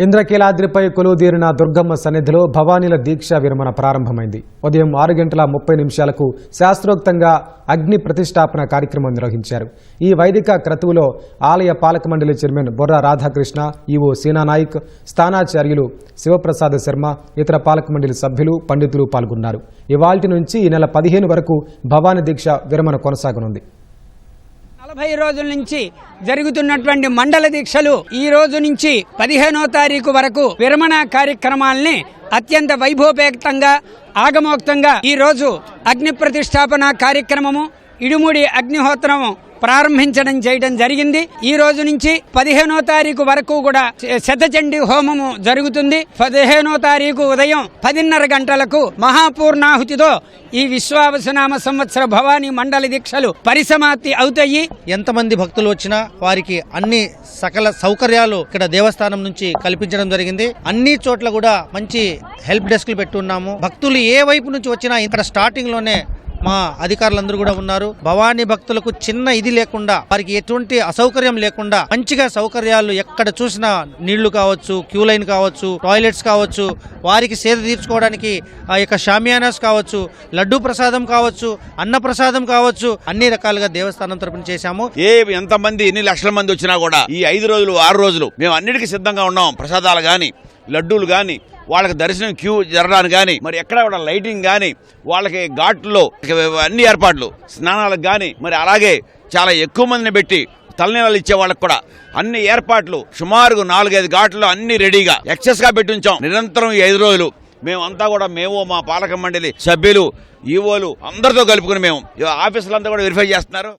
ఇంద్రకీలాద్రిపై కొలువుదీరిన దుర్గమ్మ సన్నిధిలో భవానీల దీక్ష విరమణ ప్రారంభమైంది. ఉదయం 6:30 శాస్త్రోక్తంగా అగ్ని ప్రతిష్టాపన కార్యక్రమం నిర్వహించారు. ఈ వైదిక క్రతువులో ఆలయ పాలక మండలి చైర్మన్ బొర్రా రాధాకృష్ణ, ఈవో సీనానాయక్, స్థానాచార్యులు శివప్రసాద్ శర్మ, ఇతర పాలక మండలి సభ్యులు, పండితులు పాల్గొన్నారు. ఇవాల్టి నుంచి ఈ నెల 15 వరకు భవానీ దీక్ష విరమణ కొనసాగనుంది. 40 రోజుల నుంచి జరుగుతున్నటువంటి మండల దీక్షలు ఈ రోజు నుంచి 15వ తారీఖు వరకు విరమణ కార్యక్రమాల్ని అత్యంత వైభవపేతంగా ఆగమోక్తంగా ఈ రోజు అగ్ని ప్రతిష్టాపన కార్యక్రమము, ఇడుముడి అగ్నిహోత్రం చేయడం జరిగింది. ఈ రోజు నుంచి 15వ తారీఖు వరకు కూడా శతచండీ హోమము జరుగుతుంది. 15వ తారీఖు ఉదయం 10:30 గంటలకు మహాపూర్ణాహుతితో ఈ విశ్వావసునామ సంవత్సర భవానీ మండలి దీక్షలు పరిసమాప్తి అవుతాయి. ఎంతమంది భక్తులు వచ్చినా వారికి అన్ని సకల సౌకర్యాలు ఇక్కడ దేవస్థానం నుంచి కల్పించడం జరిగింది. అన్ని చోట్ల కూడా మంచి హెల్ప్ డెస్క్లు పెట్టున్నాము. భక్తులు ఏ వైపు నుంచి వచ్చినా ఇక్కడ స్టార్టింగ్ లోనే మా అధికారులందరూ కూడా ఉన్నారు. భవానీ భక్తులకు చిన్న ఇది లేకుండా, వారికి ఎటువంటి అసౌకర్యం లేకుండా మంచిగా సౌకర్యాలు ఎక్కడ చూసినా నీళ్లు కావచ్చు, క్యూ లైన్ కావచ్చు, టాయిలెట్స్ కావచ్చు, వారికి సేద తీర్చుకోవడానికి ఆ యొక్క షామియానాస్ కావచ్చు, లడ్డూ ప్రసాదం కావచ్చు, అన్న ప్రసాదం కావచ్చు, అన్ని రకాలుగా దేవస్థానం తరపున చేశాము. ఎంతమంది ఎన్ని లక్షల మంది వచ్చినా కూడా ఈ 5 రోజులు 6 రోజులు మేము అన్నిటికీ సిద్ధంగా ఉన్నాం. ప్రసాదాలు గాని, లడ్డూలు గాని, వాళ్ళకి దర్శనం క్యూ జరగడానికి కానీ, మరి ఎక్కడ కూడా లైటింగ్ కానీ, వాళ్ళకి ఘాట్లో అన్ని ఏర్పాట్లు, స్నానాలకు కానీ, మరి అలాగే చాలా ఎక్కువ మందిని పెట్టి తలనీళ్ళు ఇచ్చే వాళ్ళకి కూడా అన్ని ఏర్పాట్లు సుమారు 4-5 ఘాట్లో అన్ని రెడీగా ఎక్సెస్ గా పెట్టి ఉంచాం. నిరంతరం ఈ 5 రోజులు మేమంతా కూడా మా పాలక మండలి సభ్యులు, ఈవోలు అందరితో కలుపుకుని మేము ఆఫీసులంతా కూడా వెరిఫై చేస్తున్నారు.